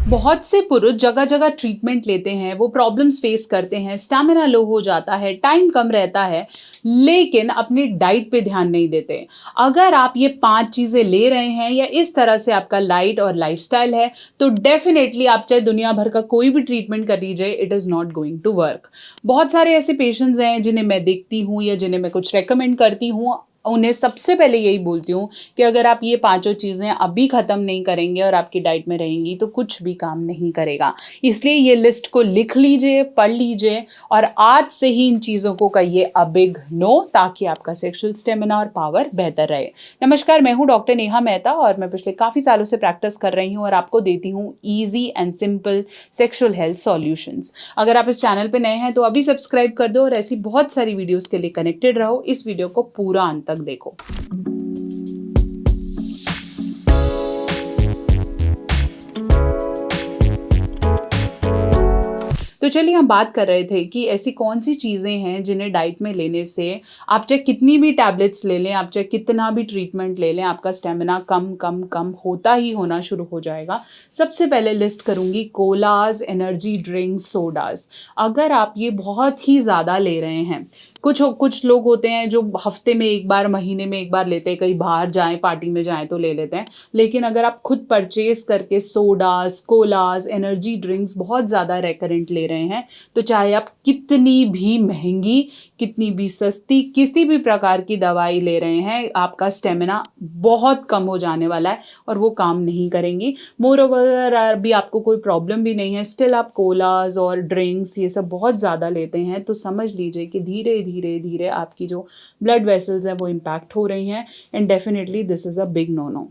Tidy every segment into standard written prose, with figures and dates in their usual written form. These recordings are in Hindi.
बहुत से पुरुष जगह जगह ट्रीटमेंट लेते हैं, वो प्रॉब्लम्स फेस करते हैं, स्टैमिना लो हो जाता है, टाइम कम रहता है, लेकिन अपनी डाइट पे ध्यान नहीं देते। अगर आप ये 5 चीज़ें ले रहे हैं या इस तरह से आपका लाइट और लाइफस्टाइल है, तो डेफिनेटली आप चाहे दुनिया भर का कोई भी ट्रीटमेंट कर लीजिए, it is not going to work. बहुत सारे ऐसे पेशेंट्स हैं जिन्हें मैं देखती हूँ या जिन्हें मैं कुछ रेकमेंड करती हूँ, उन्हें सबसे पहले यही बोलती हूँ कि अगर आप ये पांचों चीज़ें अभी ख़त्म नहीं करेंगे और आपकी डाइट में रहेंगी तो कुछ भी काम नहीं करेगा। इसलिए ये लिस्ट को लिख लीजिए, पढ़ लीजिए और आज से ही इन चीज़ों को कहिए अ बिग नो, ताकि आपका सेक्सुअल स्टेमिना और पावर बेहतर रहे। नमस्कार, मैं हूँ डॉक्टर नेहा मेहता और मैं पिछले काफ़ी सालों से प्रैक्टिस कर रही हूँ और आपको देती हूँ easy and simple sexual health solutions. अगर आप इस चैनल पर नए हैं तो अभी सब्सक्राइब कर दो और ऐसी बहुत सारी वीडियोस के लिए कनेक्टेड रहो। इस वीडियो को पूरा अंत तक देखो। तो चलिए हम बात कर रहे थे कि ऐसी कौन सी चीज़ें हैं जिन्हें डाइट में लेने से आप चाहे कितनी भी टैबलेट्स ले लें, आप चाहे कितना भी ट्रीटमेंट ले लें, आपका स्टेमिना कम कम कम होता ही होना शुरू हो जाएगा। सबसे पहले लिस्ट करूँगी कोलाज, एनर्जी ड्रिंक्स, सोडाज। अगर आप ये बहुत ही ज़्यादा ले रहे हैं, कुछ लोग होते हैं जो हफ्ते में एक बार, महीने में एक बार लेते हैं, कहीं बाहर जाएं, पार्टी में जाएं तो ले लेते हैं। लेकिन अगर आप खुद परचेज करके सोडास, कोलास, एनर्जी ड्रिंक्स बहुत ज़्यादा रेकरेंट ले रहे हैं, तो चाहे आप कितनी भी महंगी, कितनी भी सस्ती, किसी भी प्रकार की दवाई ले रहे हैं, आपका स्टेमिना बहुत कम हो जाने वाला है और वो काम नहीं करेंगी। मोर ओवर अभी आपको कोई प्रॉब्लम भी नहीं है, स्टिल आप कोलास और ड्रिंक्स ये सब बहुत ज़्यादा लेते हैं, तो समझ लीजिए कि धीरे धीरे धीरे आपकी जो ब्लड वेसल्स हैं वो इम्पैक्ट हो रही हैं and definitely this is a big no no.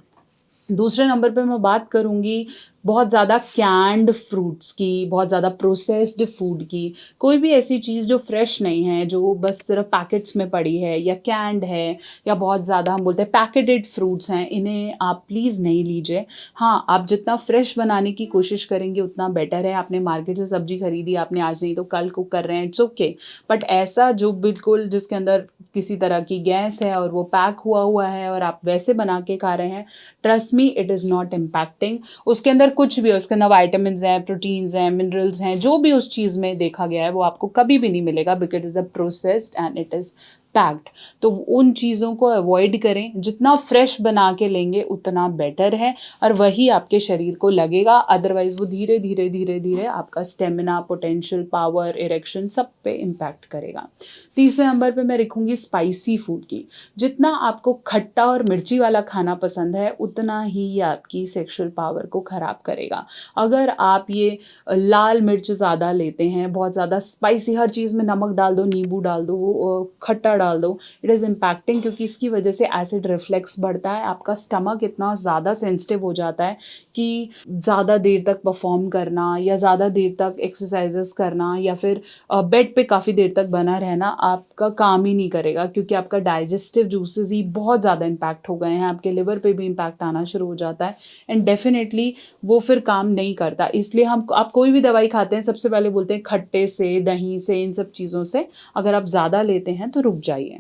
दूसरे नंबर पे मैं बात करूँगी बहुत ज़्यादा कैंड फ्रूट्स की, बहुत ज़्यादा प्रोसेस्ड फूड की। कोई भी ऐसी चीज़ जो फ्रेश नहीं है, जो बस सिर्फ पैकेट्स में पड़ी है या कैंड है या बहुत ज़्यादा हम बोलते हैं पैकेटेड फ्रूट्स हैं, इन्हें आप प्लीज़ नहीं लीजिए। हाँ, आप जितना फ्रेश बनाने की कोशिश करेंगे उतना बेटर है। आपने मार्केट से सब्जी खरीदी, आपने आज नहीं तो कल कुक कर रहे हैं, इट्स ओके। बट ऐसा जो बिल्कुल जिसके अंदर किसी तरह की गैस है और वो पैक हुआ हुआ है और आप वैसे बना के खा रहे हैं, trust me it is not impacting. उसके अंदर कुछ भी, उसके अंदर वाइटामिन हैं, प्रोटीन्स हैं, मिनरल्स हैं, जो भी उस चीज़ में देखा गया है वो आपको कभी भी नहीं मिलेगा, because is a processed and it is packed. तो उन चीज़ों को अवॉइड करें, जितना फ्रेश बना के लेंगे उतना बेटर है और वही आपके शरीर को लगेगा। अदरवाइज वो धीरे धीरे धीरे धीरे आपका स्टेमिना, पोटेंशियल, पावर, इरेक्शन सब पे इम्पैक्ट करेगा। तीसरे नंबर पे मैं रखूँगी स्पाइसी फूड की। जितना आपको खट्टा और मिर्ची वाला खाना पसंद है उतना ही ये आपकी सेक्सुअल पावर को ख़राब करेगा। अगर आप ये लाल मिर्च ज़्यादा लेते हैं, बहुत ज़्यादा स्पाइसी, हर चीज़ में नमक डाल दो, नींबू डाल दो, खट्टा डाल दो, इट इज़ इम्पैक्टिंग, क्योंकि इसकी वजह से एसिड रिफ्लेक्स बढ़ता है। आपका स्टमक इतना ज़्यादा सेंसिटिव हो जाता है कि ज़्यादा देर तक परफॉर्म करना या ज़्यादा देर तक एक्सरसाइजेस करना या फिर बेड पे काफ़ी देर तक बना रहना आपका काम ही नहीं करेगा, क्योंकि आपका डाइजेस्टिव जूसेस ही बहुत ज़्यादा इम्पैक्ट हो गए हैं, आपके लिवर पे भी इम्पैक्ट आना शुरू हो जाता है एंड डेफिनेटली वो फिर काम नहीं करता। इसलिए आप कोई भी दवाई खाते हैं सबसे पहले बोलते हैं खट्टे से, दही से, इन सब चीज़ों से अगर आप ज़्यादा लेते हैं तो रुक जाइए।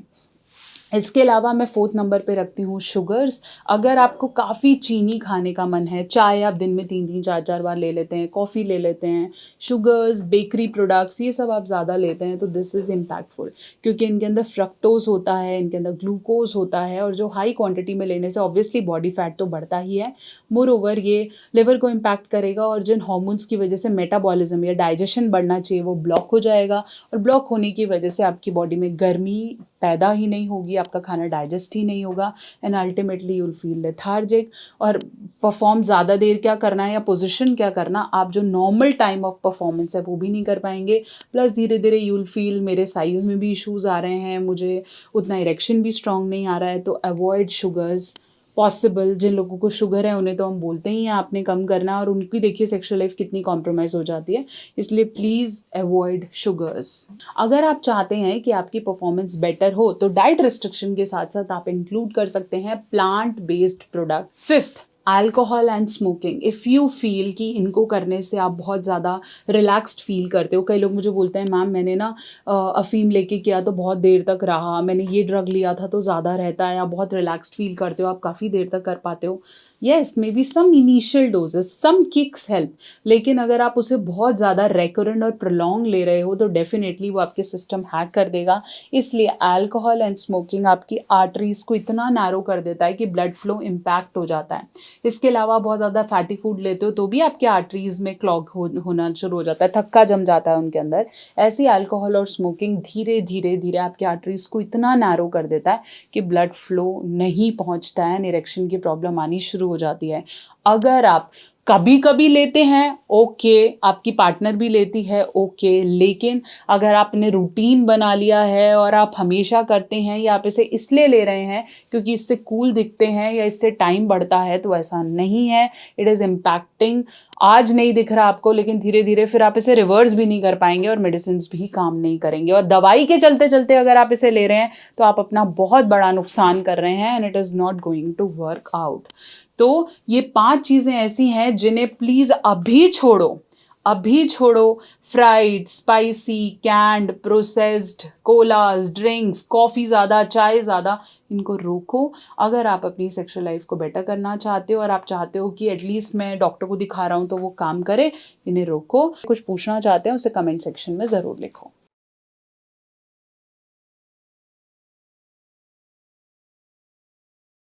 इसके अलावा मैं 4th नंबर पे रखती हूँ शुगर्स। अगर आपको काफ़ी चीनी खाने का मन है, चाय आप दिन में 3-3 4-4 बार ले लेते हैं, कॉफ़ी ले लेते हैं, शुगर्स, बेकरी प्रोडक्ट्स ये सब आप ज़्यादा लेते हैं, तो दिस इज़ इम्पैक्टफुल, क्योंकि इनके अंदर फ्रक्टोज होता है, इनके अंदर ग्लूकोज होता है और जो हाई क्वांटिटी में लेने से ऑब्वियसली बॉडी फैट तो बढ़ता ही है। मोर ओवर ये लिवर को इम्पैक्ट करेगा और जिन हार्मोन्स की वजह से मेटाबॉलिज्म या डाइजेशन बढ़ना चाहिए वो ब्लॉक हो जाएगा और ब्लॉक होने की वजह से आपकी बॉडी में गर्मी पैदा ही नहीं होगी, आपका खाना डाइजेस्ट ही नहीं होगा and ultimately you will feel lethargic. और परफॉर्म ज़्यादा देर क्या करना है या पोजीशन क्या करना, आप जो नॉर्मल टाइम ऑफ परफॉर्मेंस है वो भी नहीं कर पाएंगे। प्लस धीरे धीरे यू विल फील मेरे साइज़ में भी इश्यूज़ आ रहे हैं, मुझे उतना इरेक्शन भी स्ट्रांग नहीं आ रहा है। तो अवॉइड शुगर्स पॉसिबल। जिन लोगों को शुगर है उन्हें तो हम बोलते ही हैं आपने कम करना है और उनकी देखिए सेक्सुअल लाइफ कितनी कॉम्प्रोमाइज़ हो जाती है, इसलिए प्लीज़ अवॉइड शुगर्स। अगर आप चाहते हैं कि आपकी परफॉर्मेंस बेटर हो तो डाइट रिस्ट्रिक्शन के साथ साथ आप इंक्लूड कर सकते हैं plant based product. 5th, alcohol and smoking. If you feel कि इनको करने से आप बहुत ज़्यादा रिलैक्स्ड फील करते हो, कई लोग मुझे बोलते हैं मैम मैंने ना अफ़ीम लेके किया तो बहुत देर तक रहा, मैंने ये ड्रग लिया था तो ज़्यादा रहता है, आप बहुत रिलैक्स्ड फील करते हो, आप काफ़ी देर तक कर पाते हो, yes, maybe some initial doses, some kicks help, लेकिन अगर आप उसे बहुत ज़्यादा रेकरेंट और प्रोलॉन्ग ले रहे हो तो डेफिनेटली वो आपके सिस्टम हैक कर देगा। इसलिए अल्कोहल एंड स्मोकिंग आपकी आर्टरीज को इतना नैरो कर देता है कि ब्लड फ्लो इम्पैक्ट हो जाता है। इसके अलावा बहुत ज़्यादा फैटी फूड लेते हो तो भी आपके आर्टरीज में क्लॉग होना शुरू हो जाता है, थक्का जम जाता है उनके अंदर। ऐसे ही अल्कोहल और स्मोकिंग धीरे धीरे धीरे आपके आर्टरीज को इतना नैरो कर देता है कि ब्लड फ्लो नहीं पहुंचता है, इरेक्शन की प्रॉब्लम आनी शुरू हो जाती है। अगर आप कभी कभी लेते हैं ओके, आपकी पार्टनर भी लेती है ओके, लेकिन अगर आपने रूटीन बना लिया है और आप हमेशा करते हैं या आप इसे इसलिए ले रहे हैं क्योंकि इससे कूल दिखते हैं या इससे टाइम बढ़ता है, तो ऐसा नहीं है। It is impacting. आज नहीं दिख रहा आपको, लेकिन धीरे धीरे फिर आप इसे रिवर्स भी नहीं कर पाएंगे और मेडिसिन भी काम नहीं करेंगे, और दवाई के चलते चलते अगर आप इसे ले रहे हैं तो आप अपना बहुत बड़ा नुकसान कर रहे हैं, and it is not going to work out. तो ये 5 चीज़ें ऐसी हैं जिन्हें प्लीज़ अभी छोड़ो, अभी छोड़ो। Fried, spicy, canned, processed, colas, drinks, coffee ज़्यादा, चाय ज़्यादा, इनको रोको। अगर आप अपनी सेक्सुअल लाइफ को बेटर करना चाहते हो और आप चाहते हो कि एटलीस्ट मैं डॉक्टर को दिखा रहा हूँ तो वो काम करे, इन्हें रोको। कुछ पूछना चाहते हैं उसे कमेंट सेक्शन में ज़रूर लिखो।